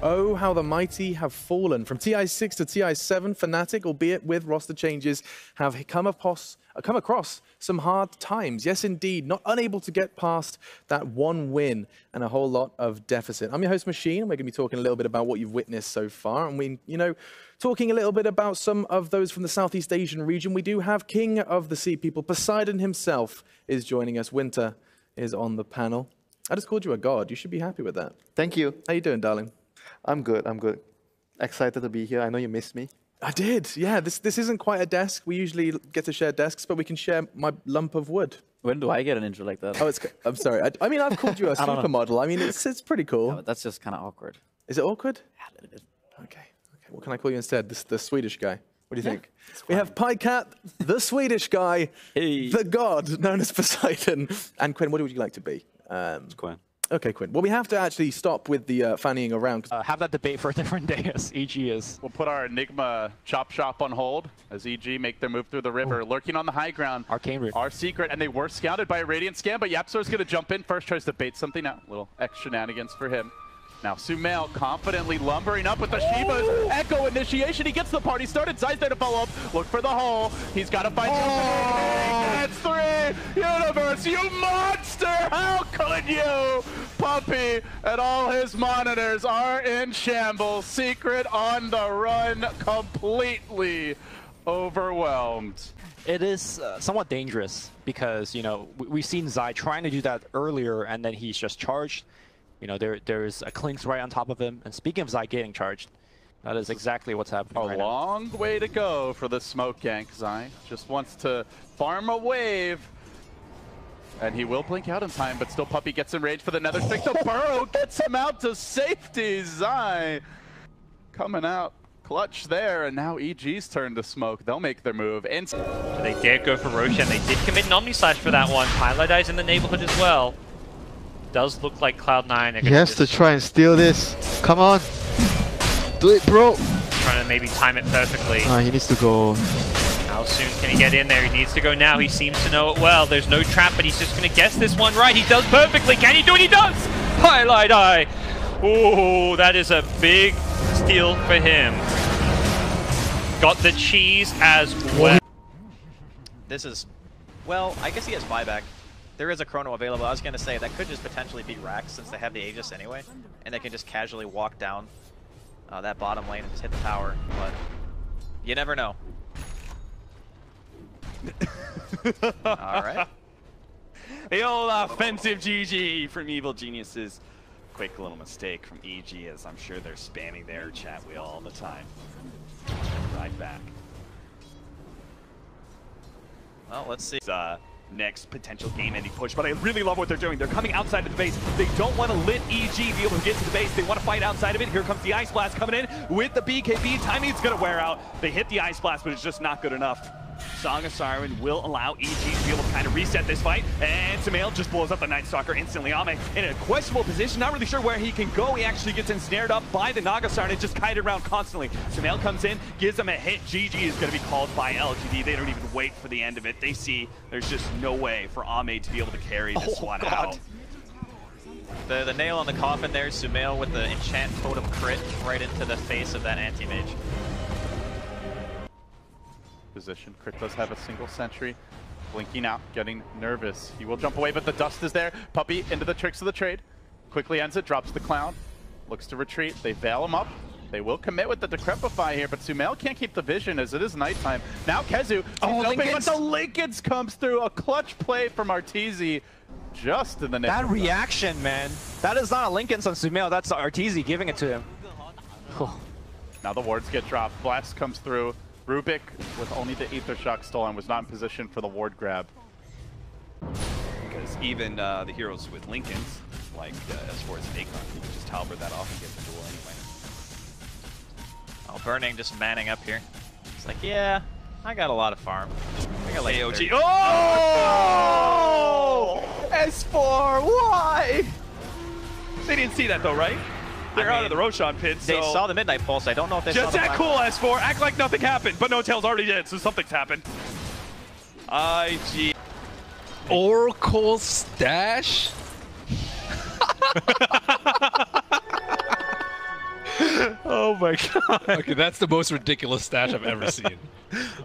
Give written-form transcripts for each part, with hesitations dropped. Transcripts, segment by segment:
Oh, how the mighty have fallen. From TI6 to TI7, Fnatic, albeit with roster changes, have come across some hard times. Yes, indeed, not unable to get past that one win and a whole lot of deficit. I'm your host, Machine, and we're going to be talking a little bit about what you've witnessed so far. And we, talking a little bit about some of those from the Southeast Asian region. We do have King of the Sea People, Poseidon himself, is joining us. Winter is on the panel. I just called you a god. You should be happy with that. Thank you. How you doing, darling? I'm good. I'm good. Excited to be here. I know you missed me. I did. Yeah, this isn't quite a desk. We usually get to share desks, but we can share my lump of wood. When do I get an intro like that? Oh, I'm sorry. I mean, I've called you a supermodel. I mean, it's pretty cool. No, that's just kind of awkward. Is it awkward? Yeah, a little bit. Okay. What can I call you instead? The Swedish guy. What do you think? We have Pajkatt, the Swedish guy, the god known as Poseidon, and Quinn. What would you like to be? It's Quinn. Okay, Quinn. Well, we have to actually stop with the fannying around. Have that debate for a different day, as EG is. We'll put our Enigma chop shop on hold as EG make their move through the river, lurking on the high ground. Arcane Root. Our secret, and they were scouted by a Radiant scan, but Yapzor's going to jump in first, tries to bait something out. Little extra shenanigans for him. Now Sumail confidently lumbering up with the Sheeva's Echo initiation. He gets the party started. Zai's there to follow up. Look for the hole. He's got to find That's 3. Universe, you monster! How could you? Puppy and all his monitors are in shambles. Secret on the run, completely overwhelmed. It is somewhat dangerous because, we've seen Zai trying to do that earlier and then he's just charged. There's a Clinks right on top of him. And speaking of Zai getting charged, that is exactly what's happening right now. A long way to go for the smoke gank. Zai just wants to farm a wave. And he will blink out in time, but still Puppy gets enraged for the nether stick. The burrow gets him out to safety. Zai coming out clutch there, and now EG's turn to smoke. They'll make their move. They did go for Roshan. They did commit an Omnislash for that one. Highlight in the neighborhood as well. Does look like Cloud9. He has to try and steal this. Come on. Do it, bro. Trying to maybe time it perfectly. He needs to go. How soon can he get in there? He needs to go now. He seems to know it well. There's no trap, but he's just going to guess this one right. He does perfectly. Can he do it? He does! Highlight eye. Oh, that is a big steal for him. Got the cheese as well. This is, well, I guess he has buyback. There is a chrono available. I was going to say that could just potentially be Rax since they have the Aegis anyway. And they can just casually walk down that bottom lane and just hit the tower. But you never know. Alright. The old offensive GG from Evil Geniuses. Quick little mistake from EG, as I'm sure they're spamming their chat wheel all the time. Right back. Well, let's see. Next potential game-ending push, but I really love what they're doing. They're coming outside of the base. They don't want to let EG be able to get to the base. They want to fight outside of it. Here comes the Ice Blast coming in with the BKB. Timing's going to wear out. They hit the Ice Blast, but it's just not good enough. Song of Siren will allow EG to be able to kind of reset this fight, and Sumail just blows up the Night Stalker instantly. Ame in a questionable position, not really sure where he can go. He actually gets ensnared up by the Naga Siren and just kited around constantly. Sumail comes in, gives him a hit. GG is going to be called by LGD. They don't even wait for the end of it. They see there's just no way for Ame to be able to carry this one out. The nail on the coffin there, Sumail with the Enchant Totem crit right into the face of that anti-mage. Position. Crit does have a single sentry. Blinking out, getting nervous. He will jump away, but the dust is there. Puppy into the tricks of the trade. Quickly ends it, drops the cloud. Looks to retreat. They veil him up. They will commit with the Decrepify here, but Sumail can't keep the vision as it is nighttime. Now Kezu, but the Lincolns comes through. A clutch play from Arteezy just in the next. That reaction, man. That is not a Lincoln's on Sumail. That's Arteezy giving it to him. Now the wards get dropped. Blast comes through. Rubik, with only the Aether Shock stolen, was not in position for the ward grab. Because even the heroes with Lincolns, like S4's Akon, you can just halberd that off and get the duel anyway. Oh, Burning just manning up here. It's like, yeah, I got a lot of farm. I got like AOG. 30. Oh! S4, why? They didn't see that though, right? They're out of the Roshan pit, so... They saw the Midnight Pulse. I don't know if they saw the Just act cool, S4. Act like nothing happened. But no, Tail's already dead, so something's happened. IG. Oracle stash? Oh my god. Okay, that's the most ridiculous stash I've ever seen.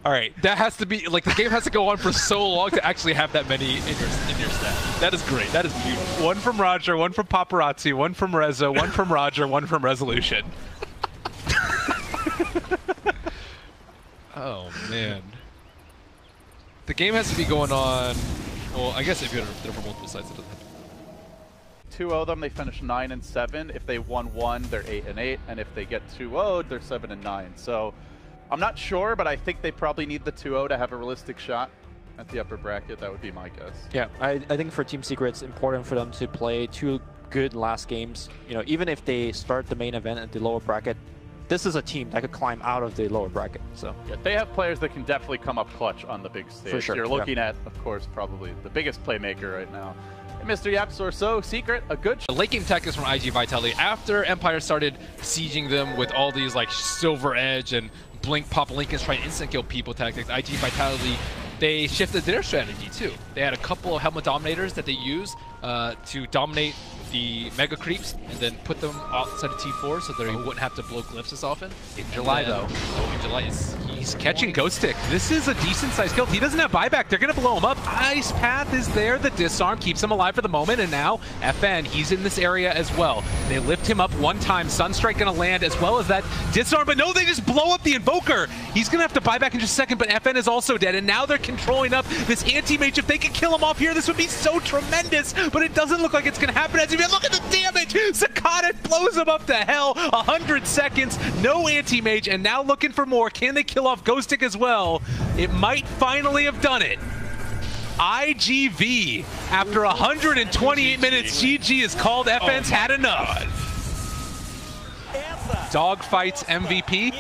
All right, that has to be like the game has to go on for so long to actually have that many in your stash. That is great. That is beautiful. One from Roger, one from Paparazzi, one from Reza, one from Roger, one from Resolution. Oh man. The game has to be going on. Well, I guess if you're there for multiple sides, it doesn't have to. 2-0 them, they finish 9-7. If they won 1, they're 8-8, and if they get 2-0'd, they're 7-9. So I'm not sure, but I think they probably need the 2-0 to have a realistic shot at the upper bracket. That would be my guess. Yeah, I think for Team Secret, it's important for them to play 2 good last games. You know, even if they start the main event at the lower bracket, this is a team that could climb out of the lower bracket. So yeah, they have players that can definitely come up clutch on the big stage. For sure, You're looking at, of course, probably the biggest playmaker right now. And Mr. Yapsor, so Secret, a good The late game tech is from IG Vitality. After Empire started sieging them with all these like Silver Edge and Blink Pop Lincolns trying to instant kill people tactics, IG Vitality, they shifted their strategy too. They had a couple of Helmet Dominators that they used to dominate the Mega Creeps and then put them outside of T4 so they wouldn't have to blow glyphs as often. In July though. Oh, in July He's catching Ghost Stick. This is a decent sized kill. He doesn't have buyback. They're going to blow him up. Ice Path is there. The disarm keeps him alive for the moment. And now FN, he's in this area as well. They lift him up one time. Sunstrike going to land as well as that disarm. But no, they just blow up the Invoker. He's going to have to buy back in just a second. But FN is also dead. And now they're controlling up this anti-mage. If they can kill him off here, this would be so tremendous. But it doesn't look like it's going to happen. As you look at the damage. Zakata blows him up to hell. 100 seconds. No anti-mage. And now looking for more. Can they kill off Ghost Stick as well? It might finally have done it. IGV, after 128 minutes, GG is called. FN's had enough. Dogfights MVP,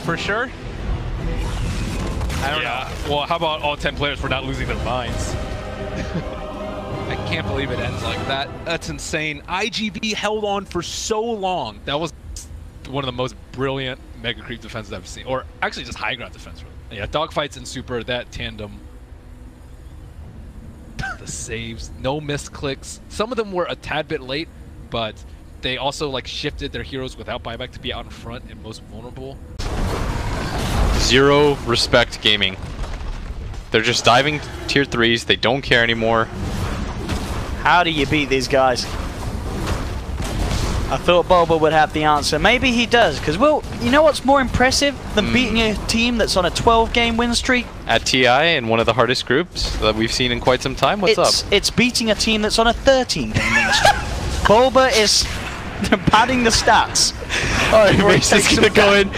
for sure. I don't know. Well, how about all 10 players for not losing their minds? I can't believe it ends like that. That's insane. IGV held on for so long. That was one of the most brilliant Mega Creep defenses I've seen. Or actually just high ground defense. Really. Yeah, Dogfights and Super, that tandem. The saves, no missed clicks. Some of them were a tad bit late, but they also like shifted their heroes without buyback to be out in front and most vulnerable. Zero respect gaming. They're just diving tier 3s. They don't care anymore. How do you beat these guys? I thought Bulba would have the answer. Maybe he does, because, well, you know what's more impressive than beating a team that's on a 12-game win streak? At TI, in one of the hardest groups that we've seen in quite some time. What's up? It's beating a team that's on a 13-game win streak. Bulba is padding the stats. Oh, he's gonna go in.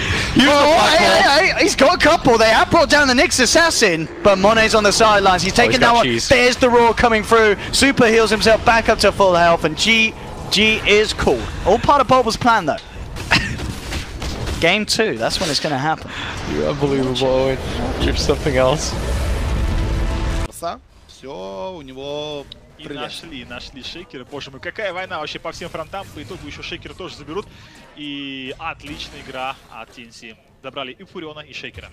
He's got a couple. They have brought down the Nyx Assassin, but Monet's on the sidelines. He's taking that one. Cheese. There's the Roar coming through. Super heals himself back up to full health, and G is cool. All part of Bulba's plan, though. Game 2, that's when it's going to happen. You're unbelievable, Owen. You're something else. Все, у него... И нашли шейкеры. Боже мой, какая война вообще по всем фронтам. По итогу еще шейкеры тоже заберут. И отличная игра от TNC. Забрали и Фуриона, и шейкера.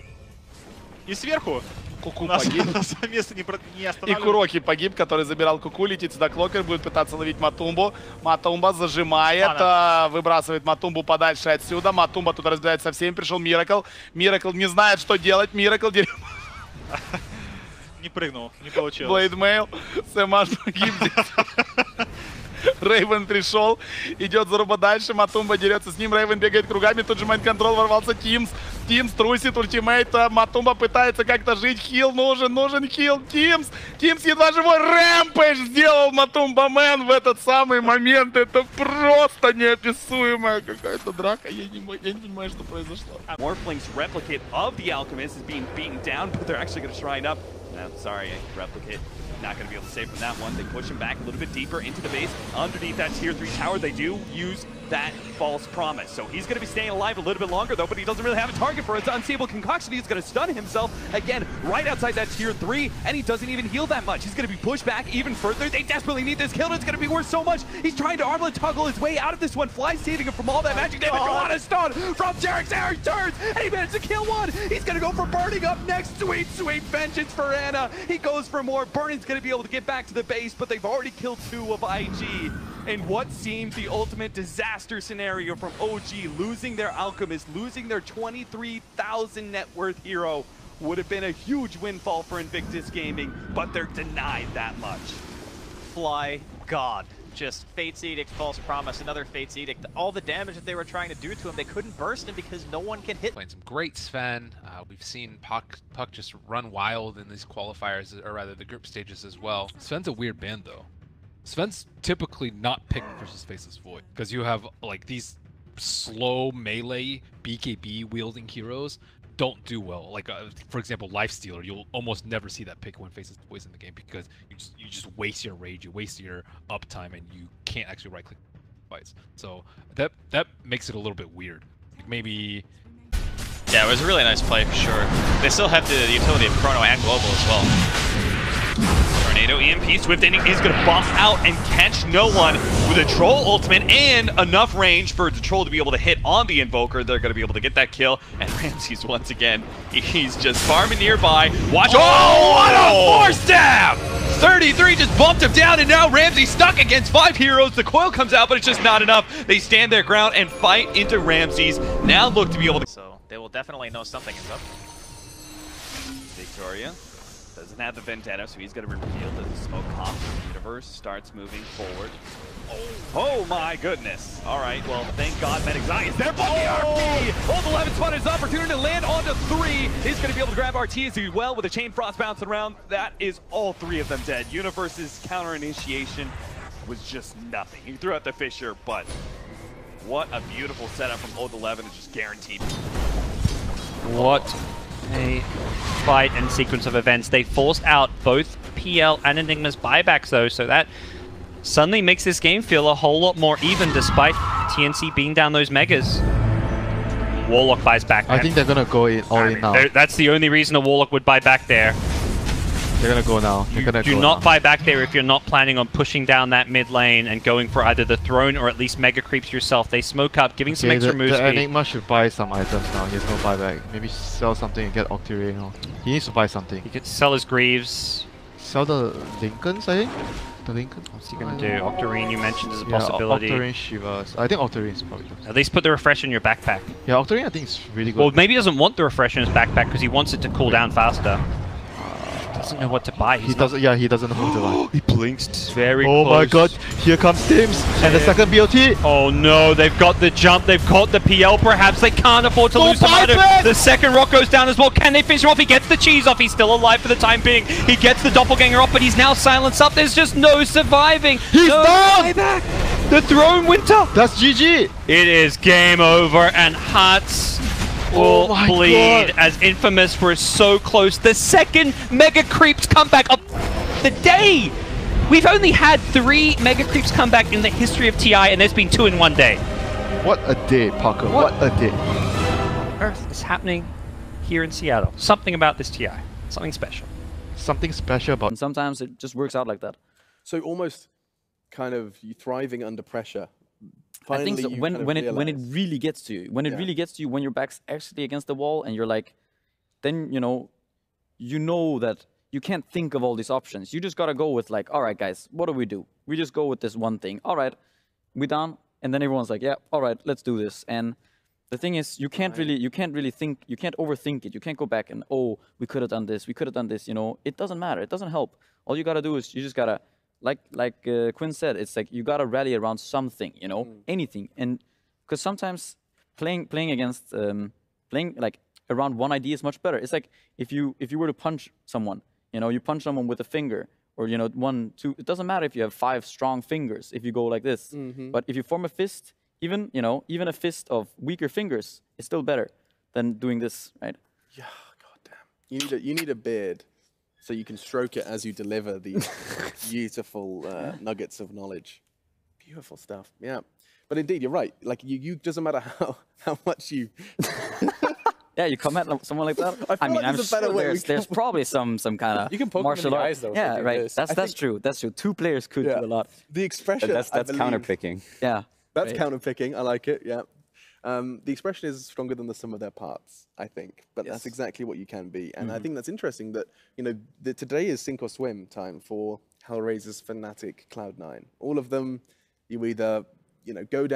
И сверху Куку нас погиб. место не И останавливает. Куроки погиб, который забирал Куку, летит сюда Клокер, будет пытаться ловить Матумбу. Матумба зажимает, выбрасывает Матумбу подальше отсюда. Матумба тут разбирается со всеми, пришел Миракл. Миракл не знает, что делать. Миракл Не прыгнул, не получилось. Блейдмейл, Сэмаш погиб. Рейвен пришел, идет заруба дальше, Матумба дерется с ним, Рейвен бегает кругами, тут же майнд-контрол, ворвался Тимс. Тимс трусит ультимейта, Матумба пытается как-то жить, хил нужен хил, Тимс едва живой, Рэмпэдж сделал Матумба Мэн в этот самый момент, это просто неописуемая какая-то драка, я не понимаю, что произошло. Morphling's replicate of the Alchemist is being beaten down, but they're actually going to shrine up. No, sorry, replicate. Not going to be able to save from that one. They push him back a little bit deeper into the base. Underneath that tier 3 tower, they do use that false promise. So he's going to be staying alive a little bit longer, though, but he doesn't really have a target for his unstable concoction. He's going to stun himself, again, right outside that tier 3, and he doesn't even heal that much. He's going to be pushed back even further. They desperately need this kill, and it's going to be worth so much. He's trying to armlet toggle his way out of this one. Fly saving him from all that magic damage. On a stun from Jarek. Jarek turns, and he managed to kill one. He's going to go for burning up next. Sweet, sweet vengeance for Anna. He goes for more. Burning's going to be able to get back to the base, but they've already killed 2 of IG in what seemed the ultimate disaster disaster scenario from OG, losing their Alchemist, losing their 23,000 net worth hero would have been a huge windfall for Invictus Gaming, but they're denied that much. Fly God. Just Fate's Edict, False Promise, another Fate's Edict. All the damage that they were trying to do to him, they couldn't burst him because no one can hit. Playing some great Sven. We've seen Puck just run wild in these qualifiers, or rather the group stages as well. Sven's a weird band though. Sven's typically not picked versus Faceless Void because you have like these slow melee BKB wielding heroes don't do well. Like for example, Lifestealer, you'll almost never see that pick when Faceless Void's in the game because you just waste your rage, you waste your uptime, and you can't actually right click fights. So that makes it a little bit weird. Like maybe. Yeah, it was a really nice play for sure. They still have the utility of Chrono and Global as well. Tornado EMP, Swift Ending is going to bump out and catch no one with a Troll ultimate and enough range for the Troll to be able to hit on the Invoker. They're going to be able to get that kill. And Ramses, once again, he's just farming nearby. Watch. Oh, what a force stab! 33 just bumped him down, and now Ramsey stuck against 5 heroes. The coil comes out, but it's just not enough. They stand their ground and fight into Ramses. Now look to be able to... So they will definitely know something is up. Victoria doesn't have the Vendetta, so he's going to reveal that the smoke off the universe starts moving forward. Oh my goodness. All right, well, thank God Medic's Eye is there, but the RP! Old 11 spot his opportunity to land onto 3. He's going to be able to grab RT as well with a Chain Frost bouncing around. That is all 3 of them dead. Universe's counter initiation was just nothing. He threw out the Fissure, but what a beautiful setup from Old 11 to just guaranteed. What a fight and sequence of events. They forced out both PL and Enigma's buybacks though, so that suddenly makes this game feel a whole lot more even despite TNC being down those megas. Warlock buys back. I think they're gonna go all in now. That's the only reason a Warlock would buy back there. They're gonna go now. Do not buy back there if you're not planning on pushing down that mid lane and going for either the throne or at least mega creeps yourself. They smoke up, giving some extra move the speed. Enigma should buy some items now. He has no buyback. Maybe sell something and get Octary. He needs to buy something. He could sell his Greaves. Sell the Lincolns, I think. The Lincoln. What's he gonna do? Octarine you mentioned as a possibility. Octarine, Sheever. I think Octarine is probably the best. At least put the refresh in your backpack. Yeah, Octarine I think is really good. Well, maybe he doesn't want the refresh in his backpack because he wants it to cool down faster. Doesn't know what to buy. He doesn't know what to buy. He blinked very close. Oh my god, here comes Tims and the second BOT. Oh no, they've got the jump, they've got the PL perhaps. They can't afford to lose the The second rock goes down as well. Can they finish him off? He gets the cheese off. He's still alive for the time being. He gets the doppelganger off, but he's now silenced up. There's just no surviving. He's down! The throne winter. That's GG. It is game over and Hearts will bleed as Infamous were so close. The second Mega Creeps comeback of the day. We've only had 3 Mega Creeps comeback in the history of TI, and there's been 2 in one day. What a day, Parker. What a day. Earth is happening here in Seattle. Something about this TI. Something special. Something special about. And sometimes it just works out like that. So almost kind of you thriving under pressure. I think so. When it really gets to you, when your back's actually against the wall and you're like, then you know that you can't think of all these options. You just gotta go with like, all right, guys, what do? We just go with this one thing. All right, we down, and then everyone's like, yeah, all right, let's do this. And the thing is, you can't really think, you can't overthink it. You can't go back and we could have done this, You know, it doesn't matter. It doesn't help. All you gotta do is you just gotta. Like Quinn said, it's like you gotta rally around something, you know, anything, and because sometimes playing against playing like around one idea is much better. It's like if you were to punch someone, you know, you punch someone with a finger, or you know, 1, 2. It doesn't matter if you have 5 strong fingers if you go like this, but if you form a fist, even a fist of weaker fingers is still better than doing this, right? Yeah, goddamn. You need a beard. So you can stroke it as you deliver these beautiful nuggets of knowledge. Beautiful stuff, yeah. But indeed, you're right. Like you doesn't matter how much you. Yeah, you come at someone like that. I mean, I'm sure there's probably some kind of you can poke martial them in the eyes, though. Yeah, right. That's true. That's true. 2 players could do a lot. The expression. That's counterpicking. Yeah. That's counterpicking. I like it. Yeah. The expression is stronger than the sum of their parts, I think. But that's exactly what you can be. And I think that's interesting that, you know, today is sink or swim time for Hellraiser's Fnatic Cloud9. All of them, you either, you know, go down.